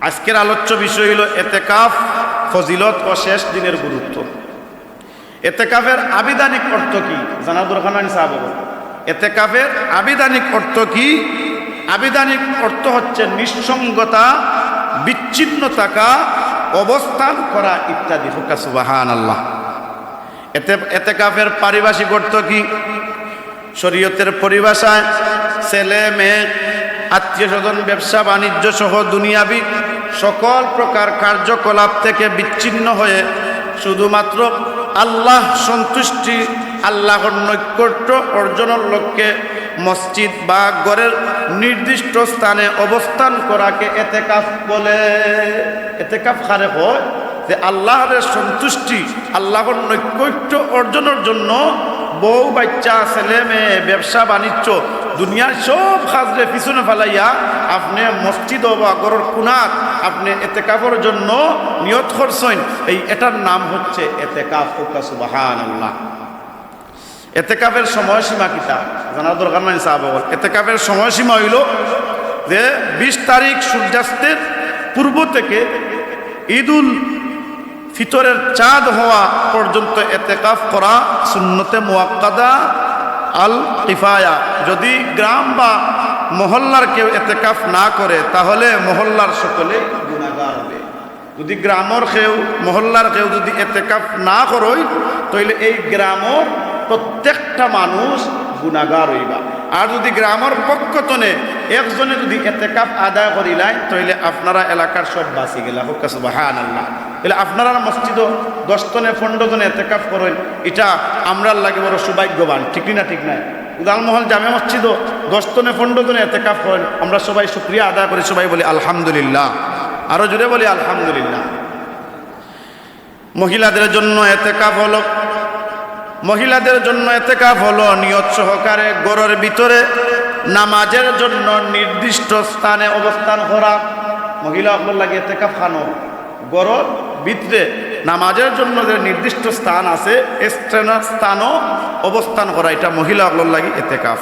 আজকের আলোচ্য বিষয় হলো এতেকাফ, ফজিলত ও শেষ দিনের গুরুত্ব। এতেকাফের আবিধানিক অর্থ কি জানা দরকার নাই সাহাব? এতেকাফের আবিধানিক অর্থ কি? আবিধানিক অর্থ হচ্ছে নিঃসঙ্গতা, বিচ্ছিন্ন থাকা, অবস্থান করা ইত্যাদি। হুক্কা সুবহানাল্লাহ। এতেকাফের পারিভাষিক অর্থ কি? শরীয়তের পরিভাষায় ছেলে মেয়ে, আত্মীয় স্বজন, ব্যবসা বাণিজ্য সহ দুনিয়াবি সকল প্রকার কার্যকলাপ থেকে বিচ্ছিন্ন হয়ে শুধুমাত্র আল্লাহ সন্তুষ্টি, আল্লাহর নৈকট্য অর্জনের লক্ষ্যে মসজিদ বা ঘরের নির্দিষ্ট স্থানে অবস্থান করাকে এতেকাফ বলে। এতেকাফ কারে হয়? যে আল্লাহর সন্তুষ্টি, আল্লাহর নৈকট্য অর্জনের জন্য বউ বাচ্চা, ছেলে মেয়ে, ব্যবসা বাণিজ্য, দুনিয়ার সব কাজরে পিছনে ফেলাইয়া আপনি মসজিদ বা ঘরের কোণাত আপনি এতেকাফের জন্য নিয়ত করছেন, এটার নাম হচ্ছে এতেকাফ। সুবহানাল্লাহ। এতেকাফের সময়সীমা কিতা জানার দরকার নাই সাহাব? এতেকাফের সময়সীমা হইল যে 20 তারিখ সূর্যাস্তের পূর্ব থেকে ঈদুল ফিতরের চাঁদ হওয়া পর্যন্ত এতেকাফ করা সুন্নতে মুআক্কাদা আল কিফায়া। যদি গ্রাম বা মহল্লার কেউ এতেকাফ না করে তাহলে মহল্লার সকলে গুনাহগার হবে। যদি গ্রামের কেউ, মহল্লার কেউ যদি এতেকাফ না করই তাহলে এই গ্রামের প্রত্যেকটা মানুষ গুনাহগার হইবা। আর যদি গ্রামের পক্ষতনে একজনে যদি এতেকাফ আদায় করিলাই তাহলে আপনারা এলাকার সব বাঁচি গেলা। হুক্কা সুবহানাল্লাহ। তাহলে আপনারা মসজিদও 10 জনে 15 জনে এতেকাফ করেন, এটা আমরার লাগে বড় সৌভাগ্যবান। ঠিক না? ঠিক নাই? উদালমহল জামে মসজিদও 10 জনে 15 জনে এতেকাফ করেন, আমরা সবাই শুকরিয়া আদায় করি, সবাই বলি আলহামদুলিল্লাহ। আরো জোরে বলি আলহামদুলিল্লাহ। মহিলাদের জন্য এতেকাফ হলো, মহিলাদের জন্য এতেকাফ হলো নিয়ত সহকারে ঘরের ভিতরে নামাজের জন্য নির্দিষ্ট স্থানে অবস্থান করা। মহিলা আপনার লাগে এতেকাফ খানো ঘরের ভিতরে নামাজের জন্য যে নির্দিষ্ট স্থান আছে স্থানও অবস্থান করা, এটা মহিলা আপনার লাগে এতেকাফ।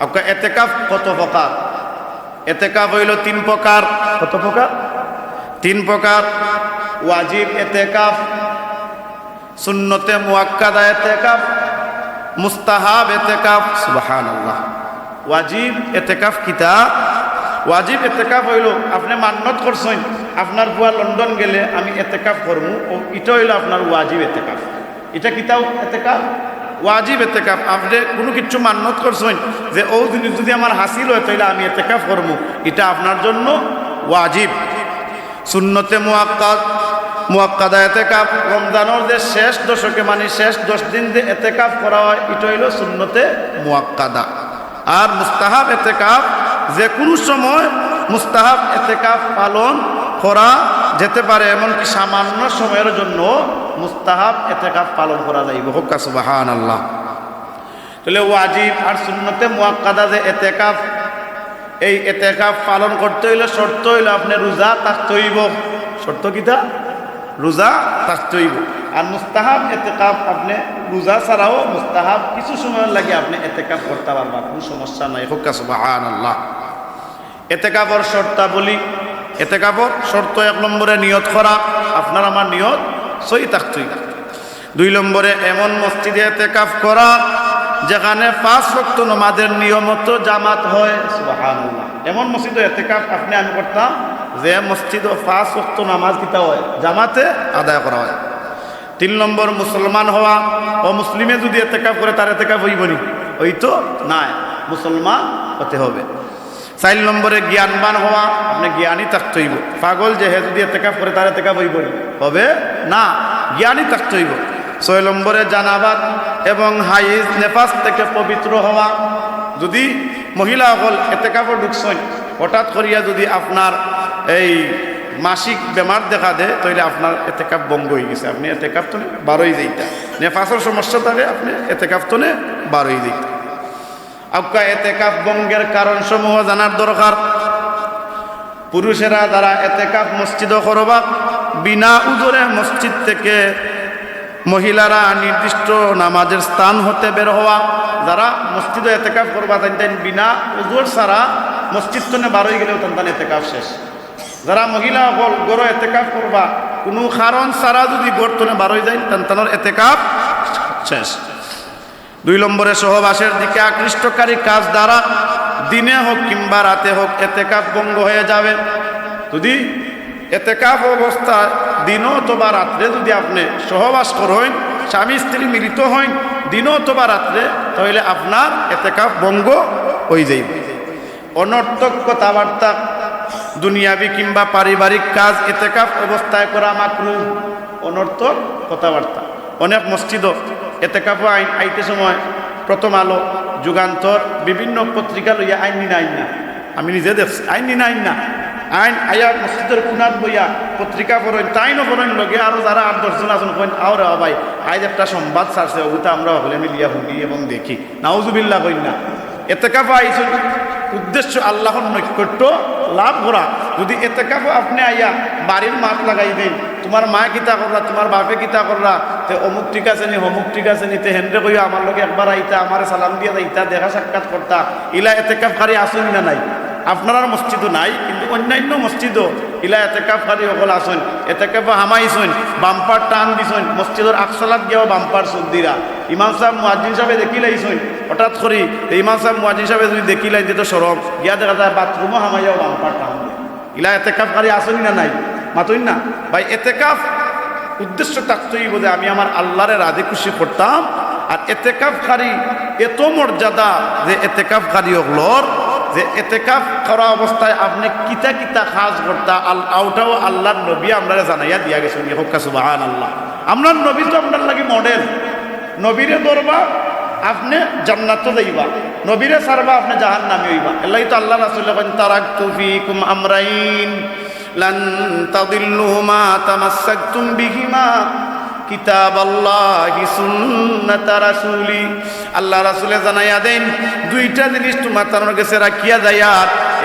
আপনার এতেকাফ কত প্রকার? এতেকাফ হইল 3 প্রকার। কত প্রকার? 3 প্রকার। ওয়াজিব এতেকাফ, সুন্নতে মুআক্কাদা এতেকাফ, মুস্তাহাব এতেকাফ। সুবহানাল্লাহ। ওয়াজিব এতেকাফ কিতা? ওয়াজিব এতেকাফ হইল আপনি মান্নত করছেন আপনার বুয়া লন্ডন গেলে আমি এতেকাফ করবো, এটা হইল আপনার ওয়াজিব এতেকাফ। এটা কিতাও এতেকাফ? ওয়াজিব এতেকাফ। আপনি কোনো কিছু মান্নত করছেন যে ও জিনিস যদি আমার হাসিল হয় তাহলে আমি এতেকাফ করবো, এটা আপনার জন্য ওয়াজিব। সুন্নতে মুআক্কাদা এতেকাফ, রমজানের যে শেষ দশকে মানে শেষ 10 দিন যে এতেকাফ করা হয় এটা হইল সুন্নতে মুআক্কাদা। আর মুস্তাহাব এতেকাফ, যে কোনো সময় মুস্তাহাব এতেকাফ পালন করা যেতে পারে, এমনকি সামান্য সময়ের জন্য মুস্তাহাব এতেকাফ পালন করা যাইব। হুক্কা সুবহানাল্লাহ। তাহলে ওয়াজিব আর সুন্নতে মুআক্কাদা যে এতেকাফ, এই এতেকাফ পালন করতে হইলে শর্ত হইল আপনি রোজা থাকতে হইব। শর্ত কিতা? রোজা থাকতে হইব। আর মুস্তাহাব এতেকাফ আপনি রোজা ছাড়াও মুস্তাহাব কিছু সময়ের লাগে আপনি এতেকাফ করতে পারবেন, কোনো সমস্যা নাই। হুক্কা সুবহানাল্লাহ। এতেকাফের শর্তাবলী, এতেকাফের শর্ত 1 নম্বরে নিয়ত করা, আপনার আমার নিয়ত সহি থাকতে হইব। 2 নম্বরে এমন মসজিদে এতেকাফ করা যেখানে 5 ওয়াক্ত নামাজের নিয়মিত জামাত হয়। সুবহানাল্লাহ। এমন মসজিদে এতেকাফ আপনি আমি করতাম যে মসজিদে 5 ওয়াক্ত নামাজ কিতা হয়, জামাতে আদায় করা হয়। 3 নম্বর মুসলমান হওয়া, ও মুসলিমে যদি এতেকাফ করে তার এতেকাফ হইবনি? হইতো নাই, মুসলমান হতে হবে। 4 নম্বরে জ্ঞানবান হওয়া, আপনি জ্ঞানী থাকতে হইব। পাগল যে হে যদি এতেকাফ করে তার এতেকাফ হইবনি? হবে না, জ্ঞানী থাকতে হইব। 6 নম্বরে জানাবাত এবং হাইজ নেফাস থেকে পবিত্র হওয়া। যদি মহিলা হল এতেকাফে ঢুকছেন, হঠাৎ করিয়া যদি আপনার এই মাসিক বেমার দেখা দেয় তাহলে আপনার এতেকাফ ভঙ্গ হয়ে গেছে, আপনি এতেকাফ তো বারোই যাইতা। নেফাসের সমস্যা থাকে আপনি এতেকাফ তো বারোই যাইতা। আপনার এতেকাফ ভঙ্গের কারণ সমূহ জানার দরকার। পুরুষেরা যারা এতেকাফ মসজিদে করবা, বিনা উজরে মসজিদ থেকে মহিলারা নির্দিষ্ট নামাজের স্থান হতে বের হওয়া। যারা মসজিদে এতেকাফ করবা তাই বিনা উজর ছাড়া মসজিদ তো বারোই গেলেও তান এতেকাফ শেষ। যারা মহিলা হল গড় এতেকাফ করবা কোনো কারণ ছাড়া যদি গড়তনে বারোই যায় তার এতেকাফ শেষ। 2 নম্বরে সহবাসের দিকে আকৃষ্টকারী কাজ দ্বারা দিনে হোক কিংবা রাতে হোক এতেকাফ ভঙ্গ হয়ে যাবে। যদি এতেকাফ অবস্থায় দিনও অথবা রাত্রে যদি আপনি সহবাস করেন, স্বামী স্ত্রী মিলিত হন দিনও অথবা রাত্রে, তাহলে আপনার এতেকাফ ভঙ্গ হয়ে যাইবে। অনর্থক কথাবার্তা, দুনিয়াবি কিংবা পারিবারিক কাজ এতেকাফ অবস্থায় করা মাকরুহ। অনর্থক কথাবার্তা অনেক মসজিদ এতেকাফ আইতে সময় প্রথম আলো, যুগান্তর, বিভিন্ন পত্রিকা লইয়া আইন না আমি নিজে দেখছি আইন না আইন আয়া মসজিদের কুনাত বইয়া পত্রিকা পড়েন, তাই নপড়েন লগে আরো যারা 8-10 জন আছেন কইন আওরে ভাই আজ একটা সংবাদ ছাড়ছে, ওটা আমরা হলে মিলিয়া শুনি এবং দেখি, নাউজুবিল্লাহ কইন না। এতেকাফ আইছেন উদ্দেশ্য আল্লাহর নৈকট্য লাভ করা। যদি এতেকাফ আপনি আইয়া বাড়ির মাঠ লাগাই দেন, তোমার মা কিতা করলা, তোমার বাপে কিতা করলা, তে অমুক ঠিক আছে নি অমুক ঠিক আছে নি, তে হেন্দ্রে কইয়া আমার লোক একবার আইতা, আমার সালাম দিয়া যাইতা, দেখা সাক্ষাৎ করতা, ইলা এতেকাফকারী আসুন না নাই? আপনার মসজিদও নাই, কিন্তু অন্যান্য মসজিদও ইলা এতেকাফকারী সকল আসুন, এতেকাফ হামাইছেন, বাম্পার টান দিছেন, মসজিদের আকসালাত গিয়াও বাম্পার সর্দিরা। ইমাম সাহেব মুয়াজ্জিন সাহেবে দেখি লাইছেন হঠাৎ করি, ইমাম সাহেব মুয়াজ্জিন সাহেবে যদি দেখি লাই দিত সরব গিয়া দেখা যায় বাথরুমও হামাইয়াও বাম্পার টান দেয়। ইলা এতেকাফকারী আসুন না নাই? মাতুন না ভাই। এতেকাফ উদ্দেশ্য থাকতেই বোঝে আমি আমার আল্লাহরে রাজি খুশি করতাম। আর এতেকাফকারী এত মর্যাদা যে এতেকাফকারী হলর যে এতেকাফ করা অবস্থায় আপনি কিতা কিতা কাজ করতা আউটাও আল্লাহর নবী আমরা জানাইয়া দিয়া গেছেন। সুবহানাল্লাহ। আমরা নবী তো আপনার লাগি মডেল। নবীরে ধরবা আপনি জান্নাতে যাইবা, নবীরে ছাড়বা আপনি জাহান্নামে হইবা। এলাই তো আল্লাহ রাসূল বলেন তারাকতু ফীকুম আমরাইন লান তাদিল্লু মা তামাসসাকতুম বিহিমা কিতাবাল্লাহি সুন্নাতা রাসূলি। আল্লাহ রাসূলে জানাইয়া দেন দুইটা জিনিস তোমার তার কাছে রাখিয়া যাইয়া,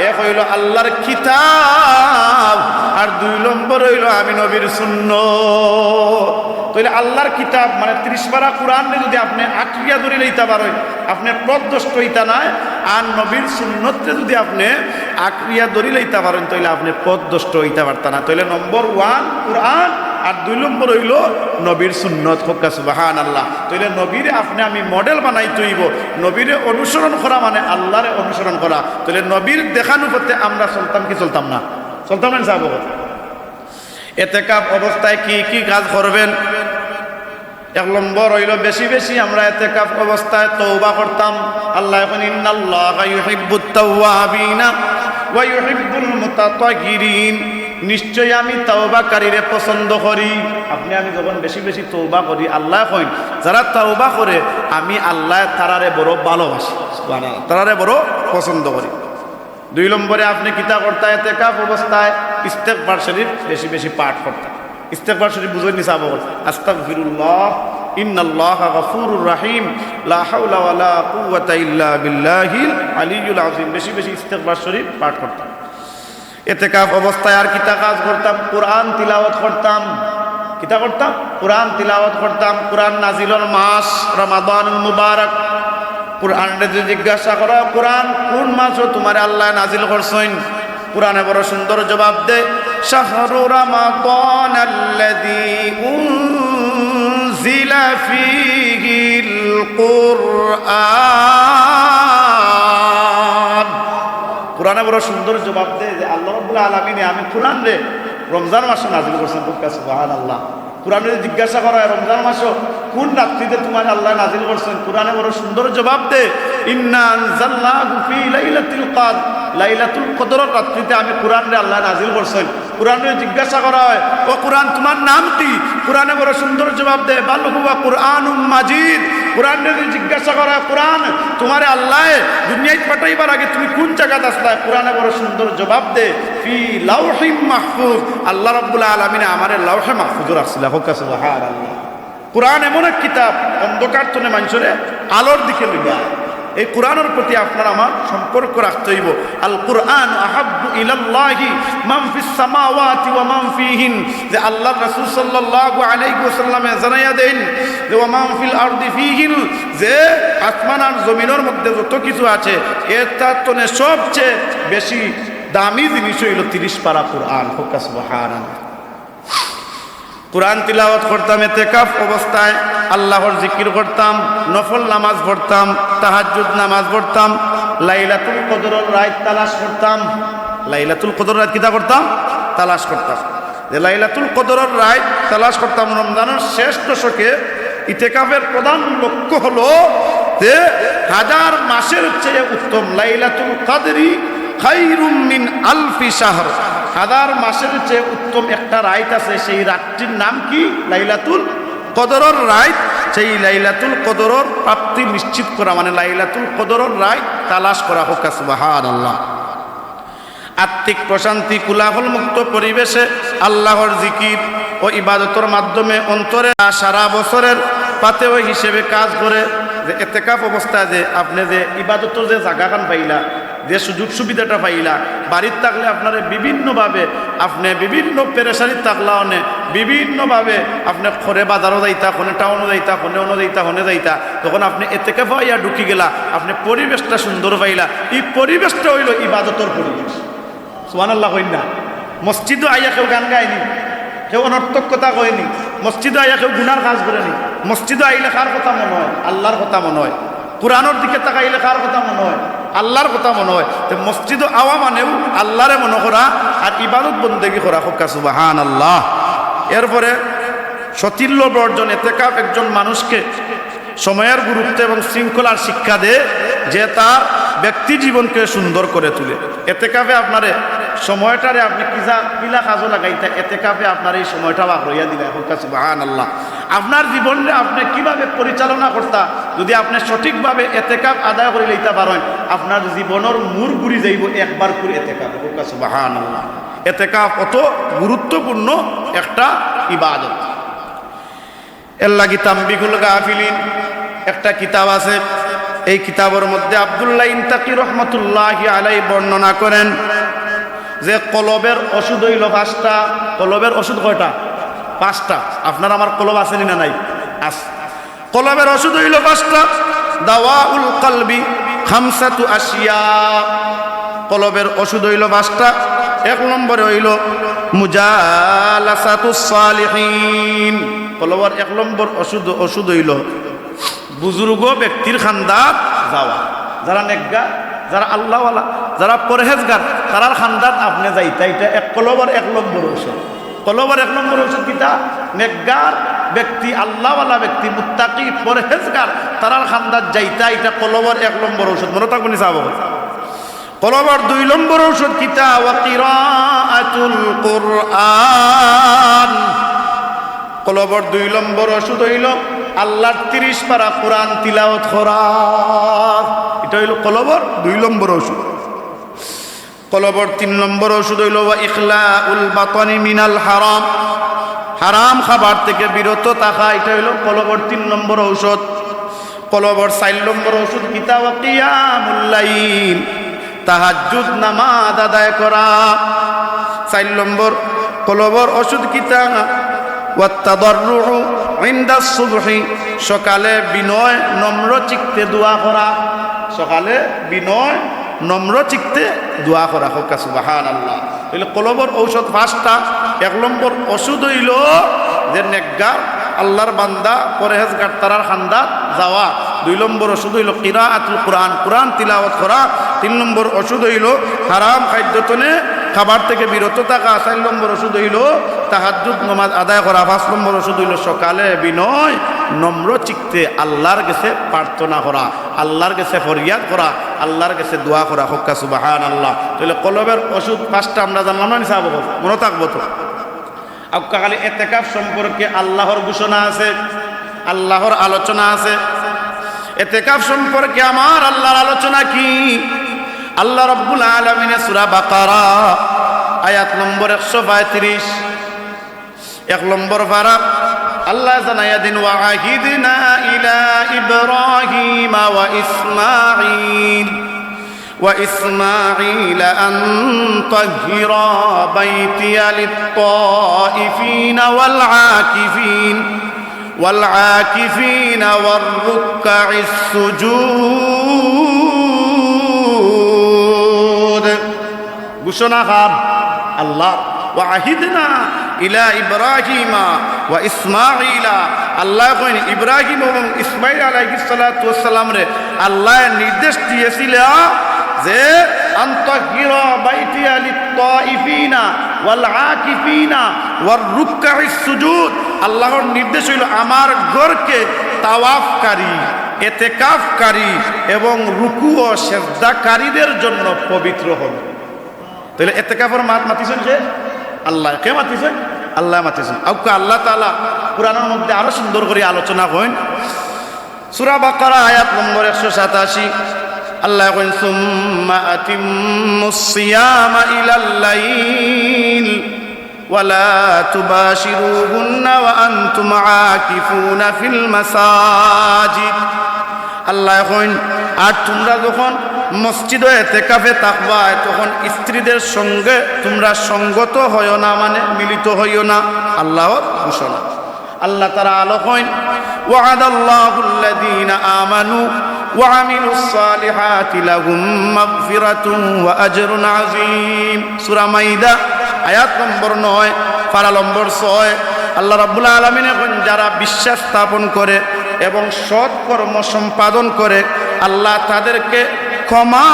এক হইল আল্লাহর কিতাব আর 2 নম্বর হইল আমি নবীর সুন্নাত। তাহলে আল্লাহর কিতাব মানে 30 পারা কোরআন যদি আপনি আঁকড়িয়া ধরে লইতে পারেন আপনি পথভ্রষ্ট হইতা না, আর নবীর সুন্নতরে যদি আপনি আঁকড়িয়া ধরে লইতে পারেন তাহলে আপনি পথভ্রষ্ট হইতে পারতা না। তাহলে নম্বর 1 কোরআন আর 2 নম্বর হইল নবীর সুন্নত। হোক্কা সুবহানাল্লাহ। তাহলে নবীরে আপনি আমি মডেল বানাই তৈব। নবীরে অনুসরণ করা মানে আল্লাহরে অনুসরণ করা। তাহলে নবীর দেখানো পথে আমরা চলতাম কি চলতাম না? চলতাম না সাহাব। এতেকাফ অবস্থায় কি কি কাজ করবেন? 1 নম্বর হইল বেশি বেশি আমরা এতেকাফ অবস্থায় তওবা করতাম। আল্লাহ এখন ইন্নাল্লাহা ইউহিব্বুত তাওয়াবিনা ওয়া ইউহিব্বুল মুতাতাহহিরিন, নিশ্চয়ই আমি তওবাকারীরে পছন্দ করি। আপনি আমি যখন বেশি বেশি তওবা করি আল্লাহ কইন যারা তওবা করে আমি আল্লাহ তারারে বড় ভালোবাসি, সুবহানাল্লাহ, তারারে বড় পছন্দ করি। 2 নম্বরে আপনি কিতা করতে এতেকাফ অবস্থায় ইস্তেগফার শরীফ বেশি বেশি পাঠ করতে। ইস্তেগফার শরীফ বুঝুন নি সাহাব? আস্তাগফিরুল্লাহ ইন্নাল্লাহা গফুরুর রহিম লা হাওলা ওয়ালা কুওয়াতা ইল্লা বিল্লাহিল আলিয়্যুল আযীম। বেশি বেশি ইস্তেগফার শরীফ পাঠ করতাম। এতেকাফ অবস্থায় আর কিতা কাজ করতাম? কোরআন তিলাওয়াত করতাম। কিতা করতাম? কোরআন তিলাওয়াত করতাম। কোরআন নাজিলের মাস রমাদানুল মুবারক। কোরআনরে যদি জিজ্ঞাসা করা কোরআন কোন মাসও তোমার আল্লাহ নাজিল করছেন, কোরআনে বড় সুন্দর জবাব দে, শাহরু রমাদানাল্লাযী উনজিলা ফীহিল কুরআন। কোরআনে বড় সুন্দর জবাব দে যে আল্লাহ রাব্বুল আলামিন আমি কোরআন রে রমজান মাসে নাজিল করছেন। সুবহানাল্লাহ। কোরআনে জিজ্ঞাসা করা হয় রমজান মাসও কোন রাত্রিতে তোমার আল্লাহ নাজিল করছেন, কোরআনে বড় সুন্দর জবাব দে, ইন্না আনজালনাহু ফী লাইলাতুল কদর, লাইলাতুল কদরের রাত্রিতে আমি কোরআনে আল্লাহ নাজিল করছেন। কোরআনে জিজ্ঞাসা করা হয় ও কোরআন তোমার নাম কি, কোরআনে বড় সুন্দর জবাব দে, বাল হুয়া কুরআনুম মাজিদ। কোরআনে জিজ্ঞাসা করা হয় কোরআন তোমার আল্লাহ দুনিয়ায় পাঠাইবার আগে তুমি কোন জায়গায় আসলা, কোরআনে বড় সুন্দর জবাব দে, ফি লাউহিম মাহফুজ, আল্লাহ রাব্বুল আলামিন আমারে লাউহে মাহফুজে রাখছিল। হোক সুবহানাল্লাহ। কোরআন এমন এক কিতাব অন্ধকার তনে মানুষরে আলোর দিকে লইয়া। এই কোরআনের প্রতি আপনার আমার সম্পর্ক রাখতে হইব। আল কুরআন আহাব্বু ইলাল্লাহি মান ফিস সামাওয়াতি ওয়া মান ফিহিন, যে আল্লাহর রাসূল সাল্লাল্লাহু আলাইহি ওয়াসাল্লামে জানাইয়া দেন যে ওয়া মান ফিল আরদি ফিহিন, যে আসমান আর জমিনের মধ্যে যত কিছু আছে এর তনে সবচেয়ে বেশি দামি জিনিস হইল 30 পারা কোরআন। সুবহানাল্লাহ। কোরআন তিলাওয়াত করতাম, ইতিকাফ অবস্থায় আল্লাহর জিকির করতাম, নফল নামাজ পড়তাম, তাহাজ্জুদ নামাজ পড়তাম, লাইলাতুল কদরের রাত তালাশ করতাম। লাইলাতুল কদরের রাত কিতা করতাম? তালাশ করতাম। যে লাইলাতুল কদরের রাত তালাশ করতাম। রমজানের শেষ দশকে ইতিকাফের প্রধান লক্ষ্য হলো যে 1000 মাসের চেয়ে উত্তম, লাইলাতুল কদরি খায়রুম মিন আলফি শাহর, 1000 মাসের চেয়ে উত্তম একটা রাত আছে। সেই রাতটির নাম কি? লাইলাতুল কদরের রাত। সেই লাইলাতুল কদরের প্রাপ্তি নিশ্চিত করা মানে লাইলাতুল কদরের রাত তালাশ করা। হোক সুবহানাল্লাহ। আত্মিক প্রশান্তি, কোলাহল মুক্ত পরিবেশে আল্লাহর জিকির ও ইবাদতের মাধ্যমে অন্তরে সারা বছরের পাতেও হিসেবে কাজ করে। যে ইতিকাফ অবস্থায় যে আপনি যে ইবাদতের যে জায়গাখান পাইলা, যে সুযোগ সুবিধাটা পাইলা, বাড়ির থাকলে আপনার বিভিন্নভাবে আপনি বিভিন্ন পেরেশানির থাকলা অনে বিভিন্নভাবে আপনি খরে বাজারও যাইতা, খনে টাউনও যাইতা, খনে অন্য যাইতা, হনে যাইতা, তখন আপনি ইতিকাফ পাইয়া ঢুকি গেলা, আপনি পরিবেশটা সুন্দর পাইলা। এই পরিবেশটা হইল ইবাদতের পরিবেশ। সুবহানাল্লাহ কইন না? মসজিদও আইয়া কেউ গান গায়নি, কেউ অনর্থক কথা কয়নি, মসজিদে আইয়া কেউ গুনার কাজ করেনি। মসজিদে আইলে কার কথা মনে হয়? আল্লাহর কথা মনে হয়। কোরআনের দিকে তাকাইলে কার কথা মনে হয়? আল্লাহর কথা মনে হয়। তো মসজিদ আওয়া মানেও আল্লাহরে মনে করা আর ইবাদত বন্দেগী করা। হোক সুবহানাল্লাহ। এরপরে সতিল্য বর্জন। ইতিকাফ একজন মানুষকে সময়ের গুরুত্ব এবং শৃঙ্খলার শিক্ষা দেয়, যে তার ব্যক্তি জীবনকে সুন্দর করে তুলে। ইতিকাফে আপনারে সময়টারে আপনি কিলা কাজও লাগাইতা, ইতিকাফে আপনার এই সময়টা বাক রইয়া দিলে। হোক সুবহানাল্লাহ। আপনার জীবনে আপনি কিভাবে পরিচালনা করতা যদি আপনি সঠিকভাবে ইতিকাফ আদায় করে লইতে পারেন, আপনার জীবনের মূর ঘুরি যাইব একবার করে ইতিকাফ। হোক সুবহানাল্লাহ। ইতিকাফ কত গুরুত্বপূর্ণ একটা ইবাদত। এর লাগি তামবিহুল গাফিলিন একটা কিতাব আছে। এই কিতাবের মধ্যে আব্দুল্লাহ ইনতাকি রহমতুল্লাহি আলাইহি বর্ণনা করেন যে কলবের ওষুধ হইল 5টা। কলবের ওষুধ কয়টা? 5টা। আপনার আমার কলব আছে না নাই? আছে। কলবের ওষুধ হইল 5টা। দাওয়াউল কলবি খামসাতু আশিয়া। কলবের ওষুধ হইল 5টা। 1 নম্বরে হইল মুজালাসাতুস সালিহিন। কলবের 1 নম্বর ওষুধ হইল বুজুর্গ ব্যক্তির খান্দাত যাওয়া। যারা নেকগার, যারা আল্লাহওয়ালা, যারা পরহেজগার, তারার খান্দাত আপনি যাইতা। এটা কলবের 1 নম্বর ঔষধ। কলবের 1 নম্বর ঔষধ কিতা? নেকগার ব্যক্তি, আল্লাহওয়ালা ব্যক্তি, মুত্তাকি, পরহেজগার, তারার খান্দাত যাইতা। এটা কলবের 1 নম্বর ঔষধ। মনে থাকবেন সাহাব। কলবের 2 নম্বর ঔষধ কিতা? ওয়া কিরাআতুল কুরআন। কলবের 2 নম্বর ওষুধ হইল আল্লাহর 30 পারা কোরআন তিলাওয়াত করা। এটা হইল কলবের 2 নম্বর ওষুধ। কলবের 3 নম্বর ওষুধ হইল ওয়া ইখলাউল বাতানি মিনাল হারাম। হারাম খাবার থেকে বিরত থাকা। এটা হইল কলবের 3 নম্বর ঔষধ। কলবের 4 নম্বর ওষুধ কিতা? ওয়া কিয়ামুল লাইল। তাহাজ্জুদ নামাজ আদায় করা। 4 নম্বর কলবের ওষুধ কিতা? ওয়াত্তাদাররু ইনদাস সুবহি। সকালে বিনয় নম্র চিত্তে দোয়া করা। সকালে বিনয় নম্র চিত্তে দোয়া করা। হোক সুবহানাল্লাহ। তাহলে কলবের ঔষধ 5টা। 1 নম্বর ওষুধ হইল যে নেকগার আল্লাহর বান্দা পরহেজগার তারার খান্দাত যাওয়া। 2 নম্বর ওষুধ হইল কিরাআতুল কুরআন, কোরআন তিলাওয়াত করা। 3 নম্বর ওষুধ হইল হারাম খাদ্যতনে খাবার থেকে বিরত থাকা। 4 নম্বর ওষুধ হইল তাহাজ্জুদ নামাজ আদায় করা। 5 নম্বর ওষুধ হইল সকালে বিনয় নম্র চিত্তে আল্লাহর কাছে প্রার্থনা করা, আল্লাহর কাছে ফরিয়াদ করা, আল্লাহর কাছে দোয়া করা। হোক সুবহানাল্লাহ। তাহলে কলবের ওষুধ 5টা আমরা জানলাম না নিসাব? মনে থাকবো তো? আপনার খালি ইতিকাফ সম্পর্কে আল্লাহর ঘোষণা আছে, আল্লাহর আলোচনা আছে। ইতিকাফ সম্পর্কে আমার আল্লাহর আলোচনা কি? আল্লাহ রাব্বুল আলামিনের সূরা বাকারা আয়াত নম্বর 135 1 নম্বর পারা আল্লাহ জানায়া দিন ওয়া আহিদনা ইলা ইব্রাহিম ওয়া ইসমাঈল আন তাহহিরা বাইতিয়া লিত-তাইফিন ওয়াল আকিফিন ওয়ার রুকআইস সুজুদ। ঘোষণা খান আল্লাহ ওয়াহিদনা ইলা ইব্রাহিমা ওয়া ইসমাঈলা আল্লাহ কইন ইব্রাহিম এবং ইসমাঈল আলাইহিস সালাতু ওয়াস সালাম রে আল্লাহ নির্দেশ দিয়েছিল যে আনতাহিরা বাইতিয়া লিত-তাইফিনা ওয়াল আকিফিনা ওয়ার রুকআইস সুজুদ আল্লাহর নির্দেশ হইল আমার ঘরকে তাওয়াফকারী এতেকাফকারী এবং রুকু ও সিজদাকারীদের জন্য পবিত্র হবে। তাহলে এতেকাফের মাতিছেন যে আল্লাহ, কে মাতিছেন? আল্লাহ মাতিছেন। আউকা আল্লাহ তাআলা কুরআনের মধ্যে আরো সুন্দর করে আলোচনা করেন। সূরা বাকারা আয়াত নম্বর 187 আল্লাহ কইন সুম্মা আতিম্মুস সিয়ামা ইলাল লাইল ওয়ালা তুবাশিরুহুন্না ওয়া আনতুম আকিফুনা ফিল মাসাজিদ। আল্লাহ কইন আর তোমরা যখন মসজিদে ইতিকাফে থাকবা তখন স্ত্রীদের সঙ্গে তোমরা সঙ্গত হইও না, মানে মিলিত হইও না। আল্লাহর ঘোষণা। আল্লাহ তাআলা আলো কইন ওয়া'আদাল্লাহুল লাযীনা আমানু ওয়া আমিলুস সালিহাতি লাহুম মাগফিরাতুন ওয়া আজরুন আযীম। সূরা মাইদা আয়াত নম্বর 9 পারা নম্বর 6। আল্লাহ রাব্বুল আলামিন কইন যারা বিশ্বাস স্থাপন করে এবং সৎ কর্ম সম্পাদন করে আল্লাহ তাদেরকে ক্ষমা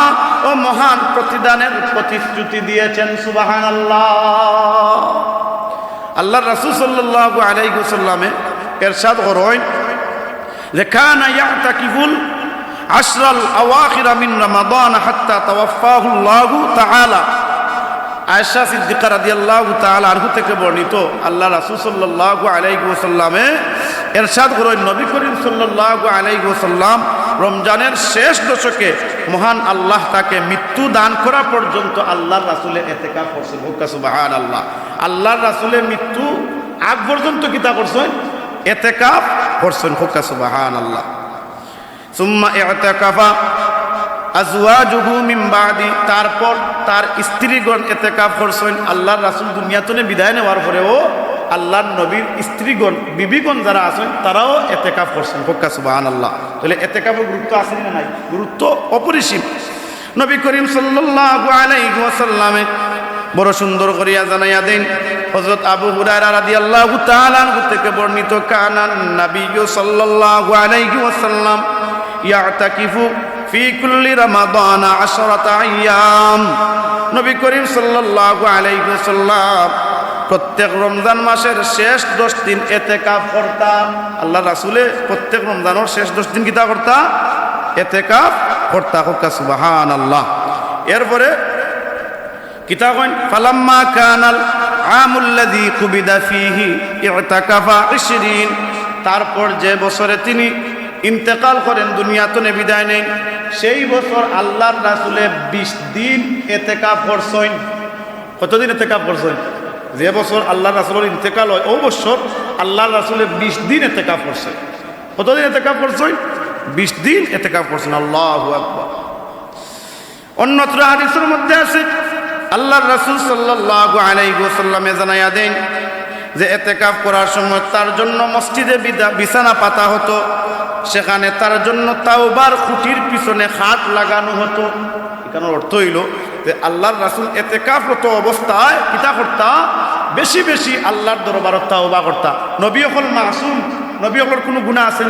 ও মহান প্রতিদানের প্রতিশ্রুতি দিয়েছেন। সুবহানাল্লাহ। আল্লাহর রাসূল সাল্লাল্লাহু আলাইহি ওয়াসাল্লামে ইরশাদ করেন যে কানা ইয়াতাকিফুল আশরাল আওয়াখির মিন রমাদান হাত্তা তাওয়াফাহুল্লাহু তাআলা। আয়েশা সিদ্দিকা রাদিয়াল্লাহু তাআলা আনহা থেকে বর্ণিত আল্লাহ রাসূল সাল্লাল্লাহু আলাইহি ওয়াসাল্লামে ইরশাদ করেন নবী করিম সাল্লাল্লাহু আলাইহি ওয়াসাল্লাম রমজানের শেষ দশকে মহান আল্লাহ তাকে মৃত্যু দান করা পর্যন্ত আল্লাহর রাসূলে ইতিকাফ করছেন। সুবহানাল্লাহ। আল্লাহর রাসূলে মৃত্যু আগ পর্যন্ত কিতা করছেন? ইতিকাফ করছেন। সুবহানাল্লাহ। সুম্মা ইতিকাফা আজওয়াজুহু মিন বাদি। তারপর তার স্ত্রীগণ ইতিকাফ করছেন। আল্লাহর রাসূল দুনিয়াতে বিদায় নেওয়ার পরেও আল্লাহর নবীর স্ত্রীগণ বিবিগণ যারা আছেন তারাও ইতিকাফ করছেন। সুবহানাল্লাহ। তাহলে ইতিকাফের গুরুত্ব আছে না নাই? গুরুত্ব অপরিসীম। নবী করিম সাল্লাল্লাহু আলাইহি ওয়াসাল্লামে বড় সুন্দর করিয়া জানাইয়া দেন। হযরত আবু হুরায়রা রাদিয়াল্লাহু তাআলা আনহু থেকে বর্ণিত কানান নবিয়্যু সাল্লাল্লাহু আলাইহি ওয়াসাল্লাম ইয়াতাকিফু ফি কুল্লি রমাদান 10 আইয়াম। নবী করিম সাল্লাল্লাহু আলাইহি ওয়াসাল্লাম প্রত্যেক রমজান মাসের শেষ 10 দিন ইতিকাফ করতা। আল্লাহ রাসূলে প্রত্যেক রমজানের শেষ 10 দিন কিতা করতা? ইতিকাফ করতা। সুবহানাল্লাহ। এরপরে কিতা কইন ফালাম্মা কানাল আমুল্লাযী কুবিদা ফীহি ইতিকাফা 20। তারপর যে বছরে তিনি ইন্তেকাল করেন, দুনিয়াতে বিদায় নেন, সেই বছর আল্লাহর রাসূলে 20 দিন ইতিকাফ করছেন। কতদিন ইতিকাফ করছেন? যে বছর আল্লাহর রাসূলের ইন্তেকাল হয় ওই বছর আল্লাহর রাসূলে 20 দিন ইতিকাফ করছেন। কতদিন ইতিকাফ করছেন? 20 দিন ইতিকাফ করছেন। আল্লাহু আকবার। অন্যত্র হাদিসের মধ্যে আছে আল্লাহর রাসূল সাল্লাল্লাহু আলাইহি ওয়াসাল্লাম জানায়া দেন যে ইতিকাফ করার সময় তার জন্য মসজিদে বিছানা পাতা হতো, সেখানে তার জন্য তাওবার খুঁটির পিছনে খাট লাগানো হতো। এখানে অর্থ হইল যে আল্লাহর রাসূল ইতিকাফরত অবস্থায় কিতা করতা? বেশি বেশি আল্লাহর দরবারে তাওবা করতা। নবী হল মাসুম, নবী হল কোনো গুনাহ আছে?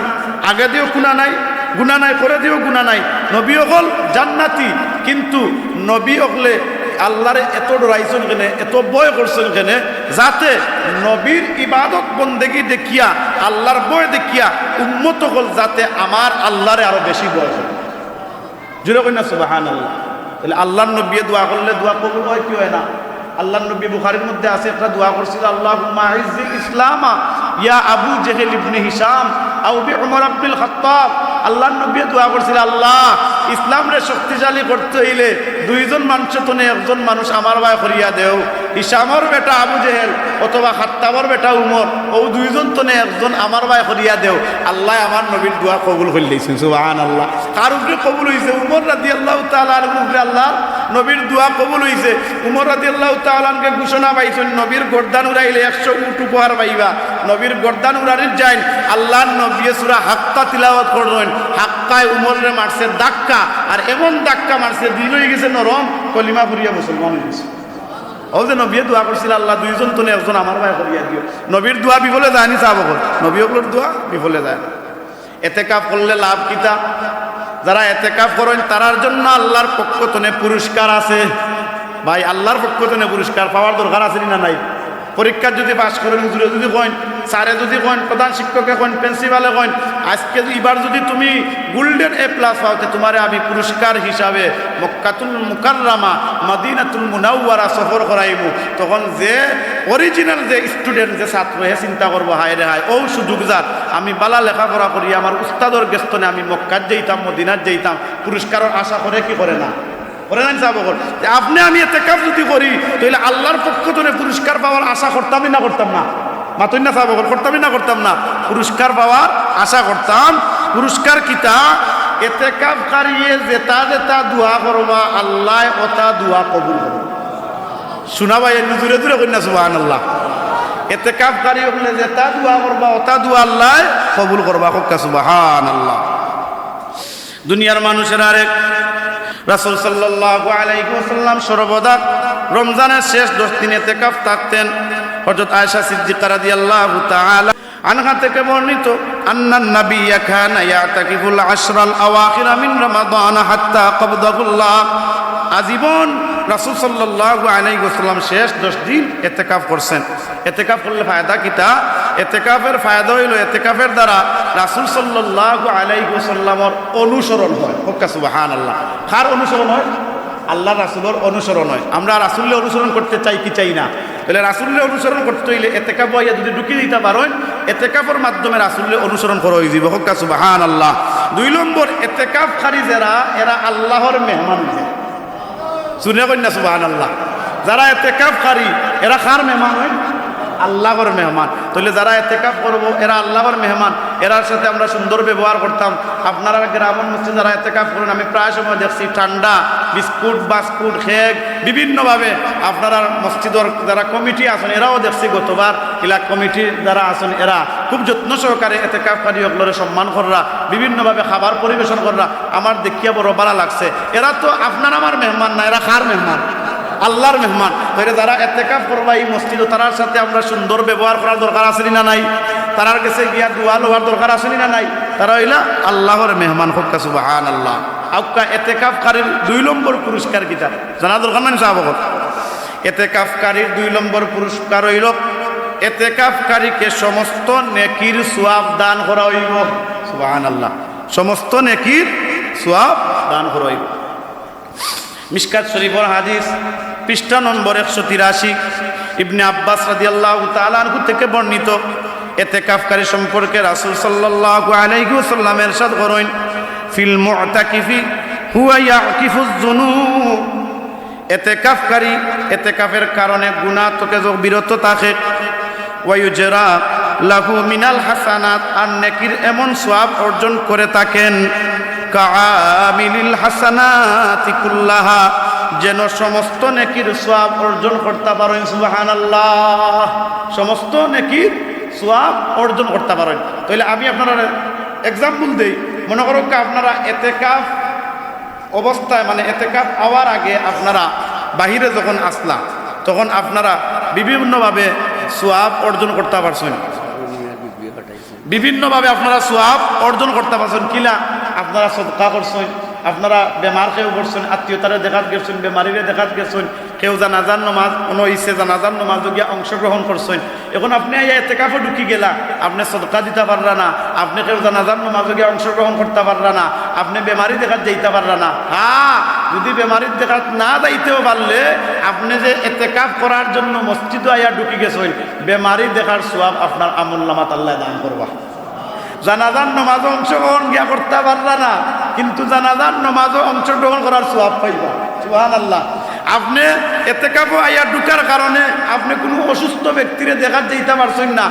আগে দিও গুনাহ নাই, গুনাহ নাই করে দিও গুনাহ নাই। নবী হল জান্নাতি, কিন্তু নবী হলে আল্লাহরে এত ডরাইছেন কেনে, এত ভয় করছেন কেনে, যাতে নবীর ইবাদত বন্দেগী দেখিয়া, আল্লাহর ভয় দেখিয়া উম্মত হল যাতে আমার আল্লাহরে আরো বেশি ভয় করে। জুড়ে কই না সুবহানাল্লাহ। তাহলে আল্লাহর নবী দোয়া করলে দোয়া কবুল হয় কি হয় না? আল্লাহর নবী বুখারীর মধ্যে আছে একটা দোয়া করছিল, আল্লাহুম্মা আইজ্জিল ইসলামা ইয়া আবু জাহল ইবনে হিশাম আও বি উমর ইবনুল খাত্তাব। আল্লাহর নবী দোয়া করছিল, আল্লাহ ইসলামরে শক্তিশালী করতে হইলে দুইজন মানুষ তনে একজন মানুষ আমার ভাই করিয়া দেও। হিশামর বেটা আবু জেহেল অথবা খাত্তাবর বেটা উমর, ও দুইজন তনে একজন আমার ভাই করিয়া দেও। আল্লাহ আমার নবীর দোয়া কবুল করলেছেন। সুবহানাল্লাহ। কার উপরে কবুল হইছে? উমর রাদিয়াল্লাহু তাআলা আনহুর উপরে আল্লাহ নবীর দোয়া কবুল হইছে। উমর রাদিয়াল্লাহু তাআলা আনকে ঘোষণা পাইছেন নবীর গর্দান উড়াইলে 100 উট উপহার পাইবা। নবীর গর্দান উড়ানির যাইন আল্লাহর নবী সূরা হাক্কা তিলাওয়াত করলেন। হাক্কায় উমরে মারছে ধাক্কা, আর এমন ধাক্কা মারছে দিল হয়ে গেছে নরম, কলিমা পড়িয়া মুসলমান হয়ে গেছে। ও যে নবী দোয়া করছিল আল্লাহ দুইজন তো একজন আমার ভাই করিয়া দিও, নবীর দোয়া বিফলে যায়নি সাহাবক, নবীগুলোর দোয়া বিফলে যায় না। এতেকাফ করলে লাভ কিতা? যারা এতেকাফ করেন তারার জন্য আল্লাহর পক্ষ থেকে পুরস্কার আছে। ভাই আল্লাহর পক্ষ থেকে পুরস্কার পাওয়ার দরকার আছে না নাই? পরীক্ষা যদি পাশ করেন, হুজুরে যদি কইন, স্যারে যদি কইন, প্রধান শিক্ষকে কইন, প্রিন্সিপালে কইন, আজকে এবার যদি তুমি গোল্ডেন A+ পাওতে তোমারে আমি পুরস্কার হিসাবে মক্কাতুল মুকাররামা মদিনাতুল মুনাওয়ারা সফর করাইবো, তখন যে অরিজিনাল যে স্টুডেন্ট যে ছাত্র হে চিন্তা করবো হায় রে হায় ও সুযোগ যার আমি বালা লেখাপড়া করি আমার উস্তাদর গেস্তনে আমি মক্কাত যাইতাম মদিনাত যাইতাম, পুরস্কারের আশা করে কি করে না? আপনি আমি এতেকাফ যদি করি তাহলে আল্লাহর পক্ষ থেকে পুরস্কার পাওয়ার আশা করতামই না করতাম না? মাতুই না সাহাব করতামই না করতাম না? পুরস্কার পাওয়ার আশা করতাম। পুরস্কার কিতা? এতেকাফ কারিয়ে যেটা যেটা দোয়া করবা আল্লাহ ওটা দোয়া কবুল করবে। শোনা ভাই জুড়ে জুড়ে করি না সুবহানাল্লাহ। এতেকাফ কারি হলে যেটা দোয়া করবা ওটা দোয়া আল্লাহ কবুল করবা। সুবহানাল্লাহ। দুনিয়ার মানুষের আরেক রাসূল সাল্লাল্লাহু আলাইহি ওয়াসাল্লাম সর্বদা রমজানের শেষ 10 দিন ইতিকাফ থাকতেন। হযরত আয়েশা সিদ্দিকা রাদিয়াল্লাহু তাআলা আনহা থেকে বর্ণিত আন্নান নাবিয়্যা কানা ইয়াতাকিফুল আশরাল আওয়াখির মিন রমাদান হাত্তা কবদাহুল্লাহ। আজীবন রাসূল সাল্লাল্লাহু আলাইহি ওয়াসাল্লাম শেষ 10 দিন ইতিকাফ করছেন। ইতিকাফ করলে ফায়দা কিতা? ইতিকাফের ফায়দা হইল ইতিকাফের দ্বারা রাসূল সাল্লাল্লাহু আলাইহি ওয়াসাল্লামের অনুসরণ হয়। সুবহানাল্লাহ। কার অনুসরণ হয়? আল্লাহ রাসূলের অনুসরণ হয়। আমরা রাসূলের অনুসরণ করতে চাই কি চাই না? তাহলে রাসূলের অনুসরণ করতে হইলে ইতিকাফ হইয়া যদি ঢুকিয়ে দিতে পারেন, ইতিকাফের মাধ্যমে রাসূলের অনুসরণ করা হয়ে যাবে। সুবহানাল্লাহ। 2 নম্বর, ইতিকাফকারী যারা এরা আল্লাহর মেহমান হয়। শুনে কই না সুবহানাল্লাহ? যারা ইতিকাফকারী এরা কার মেহমান হয়? আল্লাহর মেহমান। তাহলে যারা ইতিকাফ করবো এরা আল্লাহর মেহমান, এরার সাথে আমরা সুন্দর ব্যবহার করতাম। আপনারা গ্রামের মসজিদে যারা ইতিকাফ করেন আমি প্রায় সময় দেখছি ঠান্ডা বিস্কুট বাস্কুট খেক বিভিন্নভাবে আপনারা মসজিদের যারা কমিটি আছেন এরাও দেখছি গতবার এলা কমিটির যারা আছেন এরা খুব যত্ন সহকারে ইতিকাফকারী সকলের সম্মান কররা, বিভিন্নভাবে খাবার পরিবেশন কররা। আমার দেখিয়া বড় ভালো লাগছে। এরা তো আপনার আমার মেহমান না, এরা কার মেহমান? আল্লাহর মেহমান। তাহলে যারা ইতিকাফ করবা এই মসজিদে তারার সাথে আমরা সুন্দর ব্যবহার করার দরকার আছে না নাই? তারার কাছে গিয়া দোয়া লওয়ার দরকার আছে না নাই? তারা হইলা আল্লাহর মেহমান। সুবহানাল্লাহ। আউকা ইতিকাফকারীর 2 নম্বর পুরস্কার কিতা জানা দরকার নাই সাহাবগণ? ইতিকাফকারীর 2 নম্বর পুরস্কার হইল ইতিকাফকারীকে সমস্ত নেকির সওয়াব দান করা হইব। সুবহানাল্লাহ। সমস্ত নেকির সওয়াব দান করা হইব। মিশকাত শরীফের হাদিস পৃষ্ঠা নম্বর 183 ইবনে আব্বাস রাদিয়াল্লাহু তাআলা আনহু থেকে বর্ণিত ইতিকাফকারী সম্পর্কে রাসূল সাল্লাল্লাহু আলাইহি ওয়াসাল্লাম ইরশাদ করেন, ফিল মুতাকিফি হুয়া ইয়াকিফুজ যুনুব। ইতিকাফকারী ইতিকাফের কারণে গুনাহ থেকে বিরত থাকে। ওয়া ইউজরা লাহু মিনাল হাসানাত, আর নেকির এমন সওয়াব অর্জন করে থাকেন কাআমিলিল হাসানাতি কুল্লাহা, যেন সমস্ত নেকির সওয়াব অর্জন করতে পারেন। সুবহানাল্লাহ। সমস্ত নেকির সওয়াব অর্জন করতে পারেন। তাহলে আমি আপনারা এক্সাম্পল দেই। মনে করো আপনারা ইতিকাফ অবস্থায় মানে ইতিকাফ হওয়ার আগে আপনারা বাহিরে যখন আসলা তখন আপনারা বিভিন্নভাবে সওয়াব অর্জন করতে পারছেন। বিভিন্নভাবে আপনারা সওয়াব অর্জন করতে পারছেন। কিলা? আপনারা সদকা করছেন, আপনারা বেমার কেউ করছেন, আত্মীয়তারে দেখাত গেছেন, বেমারিরে দেখাত গেছেন, কেউ জানাজার নমাজ ইচ্ছে জানাজার নমাজ গিয়া অংশগ্রহণ করছেন। এখন আপনি ইতিকাফে ঢুকি গেলা, আপনি সদকা দিতে পারলা না, আপনি কেউ জানাজার নমাজ গিয়া অংশগ্রহণ করতে পারলা না, আপনি বেমারি দেখাত যাইতে পারলা না। হ্যাঁ, যদি বেমারির দেখাত না যাইতেও পারলে আপনি যে ইতিকাফ করার জন্য মসজিদে আইয়া ঢুকি গেছেন, বেমারি দেখার সওয়াব আপনার আমলনামাত আল্লাহ দান করবা। জানাজার নমাজে অংশগ্রহণ গিয়া করতে পারলা না, কিন্তু জানাজার নমাজে অংশগ্রহণ করার সওয়াব পাইবা। সুবহানাল্লাহ। আপনি ইতিকাফে আইয়া ঢুকার কারণে আপনি কোনো অসুস্থ ব্যক্তিরে দেখাত যাইতে পারছেন না।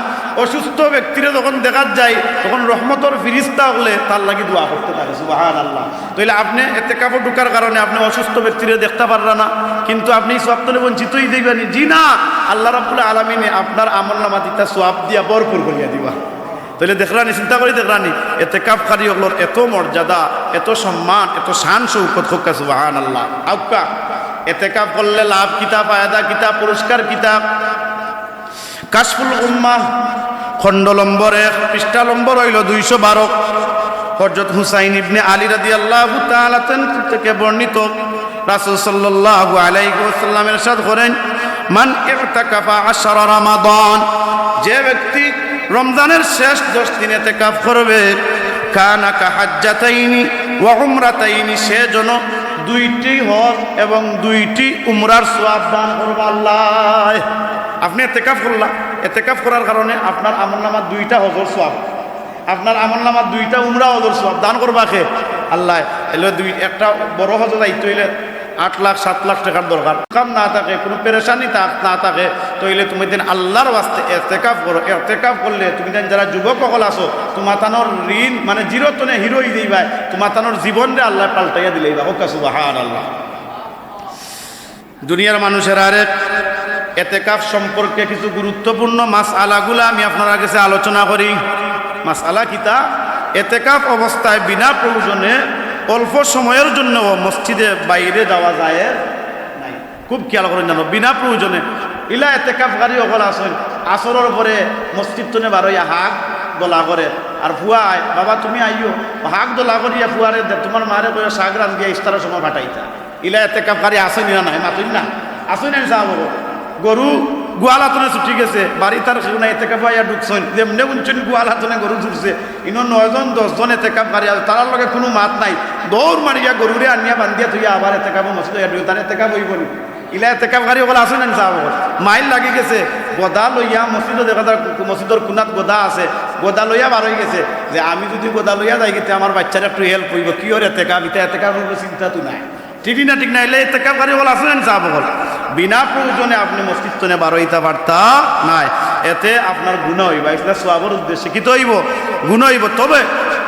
অসুস্থ ব্যক্তিরে যখন দেখাত যায় তখন রহমতের ফিরিস্তা হলে তার লাগি দোয়া করতে পারে। সুবহানাল্লাহ। তাহলে আপনি ইতিকাফে ঢুকার কারণে আপনি অসুস্থ ব্যক্তিরে দেখতে পারলা না, কিন্তু আপনি সওয়াব থেকে বঞ্চিতই যাইবেন। জি না, আল্লাহ রাব্বুল আলামিন আপনার আমলনামাত ইতা সওয়াব দিয়া ভরপুর করিয়া দিবা। তাহলে দেখলানি, চিন্তা করে দেখলানি ইতিকাফকারী হলোর এত মর্যাদা, এত সম্মান, এত শান শৌকত। সুবহানাল্লাহ। আউকা এতেকাফ করলে লাভ কিতা, ফায়দা কিতা, পুরস্কার কিতা? কাশফুল উম্মাহ খণ্ড নম্বর 1 পৃষ্ঠা নম্বর হইল 212। হযরত হুসাইন ইবনে আলী রাদিয়াল্লাহু তাআলা থেকে বর্ণিত, রাসূল সাল্লাল্লাহু আলাইহি ওয়াসাল্লাম ইরশাদ করেন, মান ইরতাকাফা 10 রমাদান, যে ব্যক্তি রমজানের শেষ 10 দিন ইতিকাফ করবে, কানা কাহাজ্জাতাইনি ওয়া উমরাতাইনি, সে যেন 2টি হজ এবং 2টি উমরার সওয়াব দান করবে আল্লাহ। আপনি ইতিকাফ করলা, ইতিকাফ করার কারণে আপনার আমলনামার 2টা হজর সওয়াব, আপনার আমলনামার 2টা উমরা হজর সওয়াব দান করবা কে? আল্লাহ। এলে একটা বড় হজ যাইতে হইলে 8 লাখ 7 লাখ টাকার দরকার, কাম না থাকে, কোনো পেরেশানি না থাকে, তাইলে তুমি দিন আল্লাহর ওয়াস্তে ইতিকাফ করো। ইতিকাফ করলে তুমি দিন যারা যুবক সকল আছো, তোমার তানোর ঋণ মানে জিরো তনে হিরো হয়ে যাইবা, তোমার তানোর জীবনরে আল্লাহ পাল্টাইয়া দিলেইবা। ওকা সুবহানাল্লাহ। দুনিয়ার মানুষের আরেক ইতিকাফ সম্পর্কে কিছু গুরুত্বপূর্ণ মাসআলাগুলো আমি আপনার কাছে আলোচনা করি। মাসআলা কিতা? ইতিকাফ অবস্থায় বিনা প্রয়োজনে অল্প সময়ের জন্য মসজিদে বাইরে যাওয়া যায় নাই। খুব খেয়াল করেন জানো, বিনা প্রয়োজনে ইলা ইতিকাফকারী সকল আসেন, আসরের পরে মসজিদ তনে বারইয়া হাক দোলা করে, আর ফুয়ায় বাবা তুমি আইও, হাক দোলা করিয়া ফুয়ারে তোমার মারে করে শাক রান দিয়ে ইফতারের সময় ফাটাইতা। ইলা ইতিকাফকারী আসেন না নাই? মাতুন না, আসেন না সাহাব। গরু গোয়ালাতনে ছুটি গেছে, বাড়ি তার কেউ নাই, ইতিকাফ আইয়া ঢুকছেন, যেমনে উনছেন গোয়ালাতনে গরু ছুটছে, ইনো 9 জন 10 জন ইতিকাফকারী আছে, তার লগে কোনো মাত নাই, দৌড় মারিয়া গরুরে আনিয়া বান্ধিয়া থইয়া আবার ইতিকাফ মসজিদে আইয়া তার ইতিকাফ হইব নি? ইলা ইতিকাফকারী ওগুলো আসেন না সাহাব। মাইল লাগি গেছে, গদা লইয়া মসজিদে দেখা যায় মসজিদের কোনাত গদা আছে, গদা লইয়া বার হয়ে গেছে যে আমি যদি গদা লইয়া যাই গেতে আমার বাচ্চারা একটু হেল্প হইব, কি ওর ইতিকাফ, ইতিকাফ হইব, চিন্তা তো নাই। ঠিকই না? ঠিক না? এলে ইতিকাফকারী ওগুলো আসেন না সাহাব। বিনা প্রয়োজনে আপনি মসজিদ তনে বার হইতে পারতা নাই, এতে আপনার গুনাহ হইবা, এটা সওয়াবের উদ্দেশ্যে কি হইব? গুনাহ হইব। তবে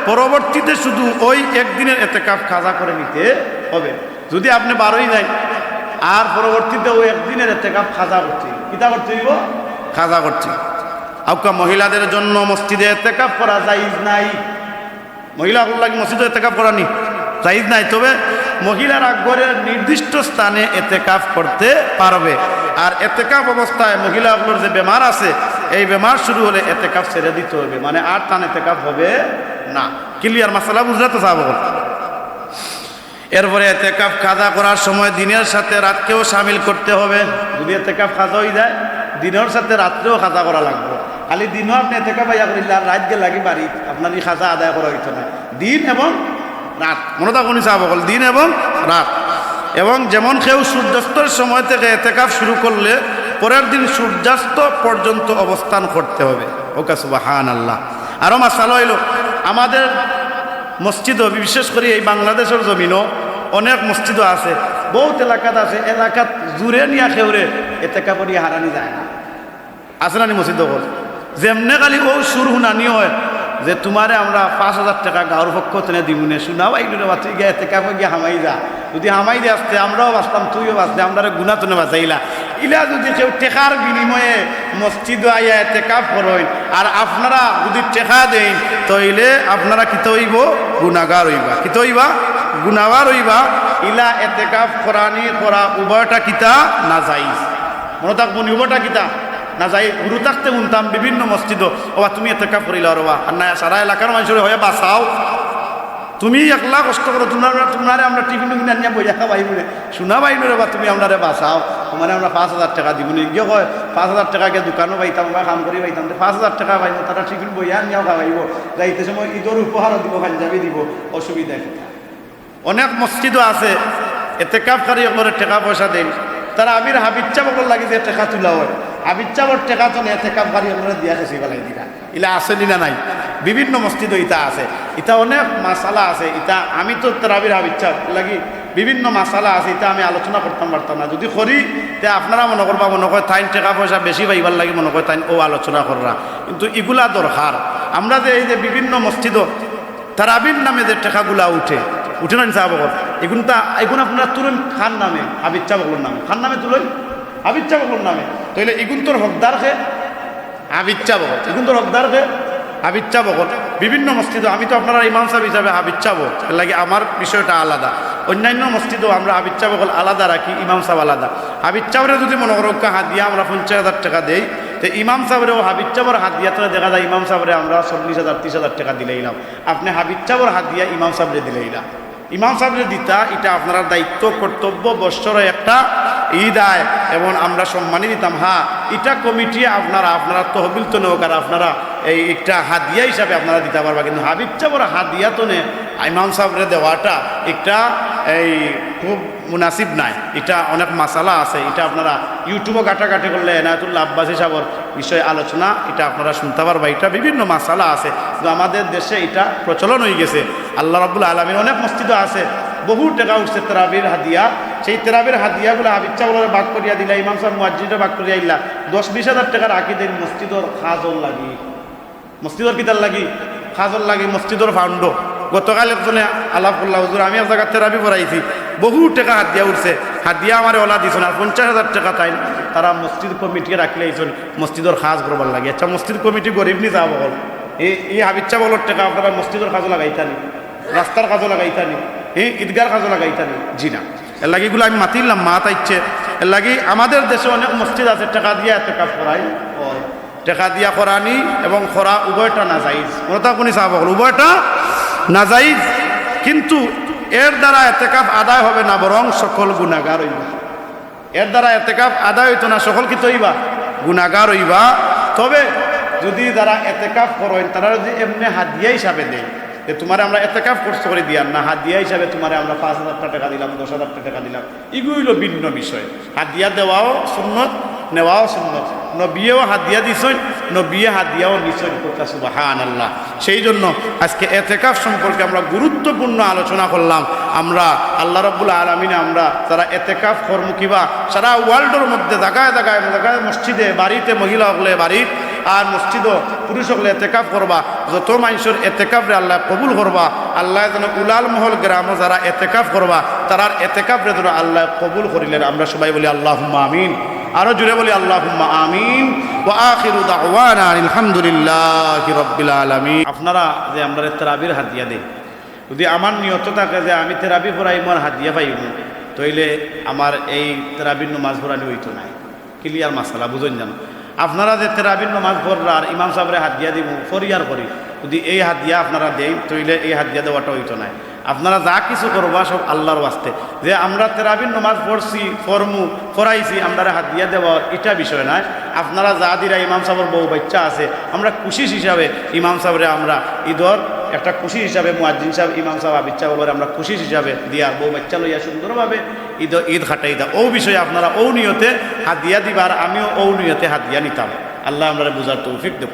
পরবর্তীতে শুধু ওই একদিনের ইতিকাফ কাজা করে নিতে হবে। যদি আপনি বারোই যায় আর পরবর্তীতে ওই একদিনের ইতিকাফ কাজা করতে, কিতা করতে হইব? কাজা করতে। আউকা মহিলাদের জন্য মসজিদে ইতিকাফ করা জায়েজ নাই। মহিলাগুলো লাগে মসজিদে ইতিকাফ করা নি জায়েজ নাই। তবে মহিলারা ঘরের নির্দিষ্ট স্থানে ইতিকাফ করতে পারবে। আর ইতিকাফ অবস্থায় মহিলাগুলোর যে বেমার আছে, এই বেমার শুরু হলে ইতিকাফ ছেড়ে দিতে হবে, মানে আর টান ইতিকাফ হবে না। ক্লিয়ার মাসালা বুঝলে তো সাহাব? এরপরে ইতিকাফ কাজা করার সময় দিনের সাথে রাতকেও শামিল করতে হবে। যদি ইতিকাফ কাজা হয়ে যায়, দিনের সাথে রাত্রেও কাজা করা লাগবে। খালি দিনও আপনি ইতিকাফ আইয়া করিলে আর রাত গে লাগি বাড়ি, আপনার এই কাজা আদায় করা হইতো না। দিন এবং রাত, মনে থাকুন সাহাব, দিন এবং রাত। এবং যেমন কেউ সূর্যাস্তের সময় থেকে ইতিকাফ শুরু করলে পরের দিন সূর্যাস্ত পর্যন্ত অবস্থান করতে হবে। ওকা সুবহানাল্লাহ। আরও মাসালা হইল, আমাদের মসজিদও বিশেষ করে এই বাংলাদেশের জমিনও অনেক মসজিদও আছে, বহুত এলাকাত আছে, এলাকাত জুড়ে নিয়ে খেউরে ইতিকাফ নিয়ে হারানি যায় না। আছে না নি মসজিদ? যেমনে খালি ও সুর শুনানি হয় যে তোমারে আমরা 5,000 টাকা গাঁর পক্ষ থেকে দিমুনে, শোনাও এইগুলো বাচ্চা গিয়ে ইতিকাফে গিয়ে হামাই যা, যদি হামাই দিয়ে আসতে আমরাও বাঁচতাম, তুইও বাঁচতে, আমরা গুণা তুনে বাঁচাইলা। ইলা যদি কেউ টেকার বিনিময়ে মসজিদ আইয়া ইতিকাফ করেন আর আপনারা যদি টেকা দেন, তাইলে আপনারা কিতে হইব? গুনাহগার হইবা। কিতে হইবা? গুনাহগার হইবা। ইলা ইতিকাফ করানি করা উভয়টা কিতা না জায়েজ। মনে থাকবো উভয়টা কিতা না যাই। গুরু থাকতে শুনতাম বিভিন্ন মসজিদও, ওবা তুমি ইতিকাফ করিলা রবা, আর না সারা এলাকার মানুষের হয়ে বাঁচাও, তুমি একলা কষ্ট করো, তোমারে আমরা টিফিন কিনে নিয়ে বইয়া খাবাই বলে শোনা পাইব রে, বা তুমি আমরা বাঁচাও, তোমার আমরা 5,000 টাকা দিব নি। গিয়ে হয় 5,000 টাকাকে দোকানও পাইতাম বা কাম করে পাইতাম, 5,000 টাকা পাইব, তারা টিফিন বইয়া নিয়েও খাওয়াইব, যাইতে সময় ঈদের উপহারও দিব, পাঞ্জাবি দিব, অসুবিধা কি? অনেক মসজিদও আছে ইতিকাফকারী করে টাকা পয়সা দেন, তারা আমির হাবিচ্ছা বকল লাগে যে টাকা তোলা হয়, হাবিচ্ছা বর টাকা তো ইতিকাফকারী করে দিয়া খেসি পেলাই দিলা। ইলা আছে না নাই? বিভিন্ন মসজিদও ইটা আছে। ইটা অনেক মাসালা আছে। ইটা আমি তো তারাবির হাবিচ্ছা লাগি বিভিন্ন মাসালা আছে, এটা আমি আলোচনা করতাম পারতাম না। যদি করি তে আপনারা মনে করবা, মনে হয় তাইন টাকা পয়সা বেশি পাইবার লাগে, মনে হয় তাইন ও আলোচনা কররা, কিন্তু এগুলা দরকার। আমরা যে এই যে বিভিন্ন মসজিদও তারাবির নামে যে টাকাগুলা উঠে না সাহাব, এগুন আপনারা তুলেন খান নামে, হাবিচ্ছা বকলর নামে, খান নামে তুলেন হাবিচ্ছা বকলর নামে, তাইলে এগুন তোর হকদার খে হাবিচ্ছা বকল, এগুন তোর হকদার খে হাবিচ্ছা বকল। বিভিন্ন মসজিদে আমি তো আপনারা ইমাম সাহেব হিসাবে হাবিচ্ছা বক লাগে, আমার বিষয়টা আলাদা। অন্যান্য মসজিদও আমরা হাবিজ সাহেব আলাদা রাখি, ইমাম সাহেব আলাদা। হাবিজ সাহেবের যদি মনে করো হাদিয়া আমরা 50,000 টাকা দেই, তো ইমাম সাহেবেরও হাবিজ সাহেবের হাদিয়া তো দেখা যায় ইমাম সাহেবরে আমরা 40,000 30,000 টাকা দিলেইলাম, আপনি হাবিজ সাহেবের হাদিয়া ইমাম সাহেবরে দিলেইলাম। ইমাম সাহেবরে দিতা এটা আপনারা দায়িত্ব কর্তব্য, বৎসরে একটা ঈদ আয় এবং আমরা সম্মানই দিতাম। হ্যাঁ, এটা কমিটি আপনারা তহবিল তো নেওয়ার আপনারা এই একটা হাদিয়া হিসাবে আপনারা দিতে পারবা, কিন্তু হাবিব সাহেবের হাদিয়া তো নে ইমাম সাহেবরে দেওয়াটা একটা এই খুব মুনাসিব নাই, এটা অনেক মাসালা আছে। এটা আপনারা ইউটিউবে ঘাটাঘাটি করলে এনায়েতুল্লাহ আব্বাসী সাহেবের বিষয়ে আলোচনা এটা আপনারা শুনতে পারবা। এটা বিভিন্ন মাসালা আছে, কিন্তু আমাদের দেশে এটা প্রচলন হয়ে গেছে। আল্লাহ রাব্বুল আলামিন অনেক মসজিদও আছে, বহু টাকা উঠছে তেরাবির হাদিয়া, সেই তেরাবির হাদিয়াগুলো হাবিজ সাহেবের ভাগ করিয়া দিলা, ইমাম সাহেব মুয়াজ্জিনরে ভাগ করিয়া দিলা, 10-20,000 টাকার রাখি দেন মসজিদর খাজল লাগি, মসজিদর কিতার লাগি খাজল লাগি, মসজিদর ফাউন্ড। গতকাল একজনে আলাপ করলা, হুজুর আমি এক জায়গায় তেরাবি পড়াইছি, বহু টাকা হাদিয়া উঠছে, হাদিয়া আমার ওলা দিয়েছেন আর 50,000 টাকা তাই তারা মসজিদ কমিটি রাখলে এইছেন মসজিদর খাজ করবার লাগে। আচ্ছা, মসজিদ কমিটি গরিব নি যাব বল, এই হাবিজ সাহেবের টাকা আপনারা মসজিদর কাজও লাগাইতানি, রাস্তার কাজও লাগাইতানি, ঈদগার কাজও লাগাইতানি? জি না। এর লাগিগুলো আমি মাতিলাম, মাত আইচ্ছে। এর লাগি আমাদের দেশে অনেক মসজিদ আছে টাকা দিয়ে এতেকাফ করাই, টাকা দিয়া করানি এবং করা উভয়টা নাজাইজ। কোনটা কোনি সাহাব উভয়টা নাজাইজ, কিন্তু এর দ্বারা এতেকাফ আদায় হবে না, বরং সকল গুনাহগার হইবা। এর দ্বারা এতেকাফ আদায় হইতো না, সকল কি তৈবা গুনাহগার হইবা। তবে যদি যারা এতেকাফ করেন তারা যদি এমনি হাদিয়া হিসাবে দেয় যে তোমার আমরা এতেকাফ করতে করে দিয়ার না, হাদিয়া হিসাবে তোমার আমরা 5,000 টাকা দিলাম, 10,000 টাকা দিলাম, এগুলো ভিন্ন বিষয়। হাদিয়া দেওয়াও সুন্নত, নেওয়াও সুন্নত। নবীও হাদিয়া দিছেন, নবীয়ে হাদিয়াও নিছেন, সুবহানাল্লাহ। সেই জন্য আজকে এতেকাফ সম্পর্কে আমরা গুরুত্বপূর্ণ আলোচনা করলাম। আমরা আল্লাহ রাব্বুল আলামিন আমরা যারা এতেকাফ কর্ম কিবা সারা ওয়ার্ল্ডের মধ্যে জায়গায় জায়গায় জায়গায় মসজিদে বাড়িতে মহিলা হলে বাড়ির আর মসজিদও পুরুষ হলে এতেকাফ করবা, যত মানুষের এতেকাফরে আল্লাহ কবুল করবা। আল্লাহ যেন উলাল মহল গ্রামে যারা এতেকাফ করবা তারার এতেকাফরে যেন আল্লাহ কবুল করিলেন। আমরা সবাই বলি আল্লাহুম্মা আমিন, আরো জুড়ে বলি আল্লাহুম্মা আমিন। ওয়া আখিরু দাওয়ানা আলহামদুলিল্লাহি রাব্বিল আলামিন। আপনারা যে আমরা তেরাবির হাদিয়া দেই, যদি আমার নিয়ত থাকে যে আমি তেরাবি পড়াই আমার হাদিয়া পাইব, তাইলে আমার এই তেরাবির নামাজ পড়ানি হইতো না। ক্লিয়ার মাসালা বুঝুন জানো? আপনারা যে তেরাবির নামাজ পড়ার ইমাম সাহেবরে হাদিয়া দিব ফরিয়ার করি, যদি এই হাদিয়া আপনারা দেই তাইলে এই হাদিয়া দেওয়াটা হইতো না। আপনারা যা কিছু করবা সব আল্লাহর ওয়াস্তে। যে আমরা তেরাবির নামাজ পড়ছি, পড়াইছি, আমরা হাদিয়া দেওয়ার এটা বিষয় নয়। আপনারা যা দিরা, ইমাম সাহেবের বউ বাচ্চা আছে, আমরা কুশিস হিসাবে ইমাম সাহেবরে আমরা ঈদর একটা খুশি হিসাবে, মুয়াজ্জিন সাহেব ইমাম সাহেব হাবিজ সাহেব আমরা খুশি হিসাবে দিয়া বউ বাচ্চা লইয়া সুন্দরভাবে ঈদ খাটাই দাও। ও বিষয়ে আপনারা ও নিয়তে হাদিয়া দিবার, আমিও ও নিয়তে হাদিয়া নিতাম। আল্লাহ আমরা বুঝার তৌফিক দেখ।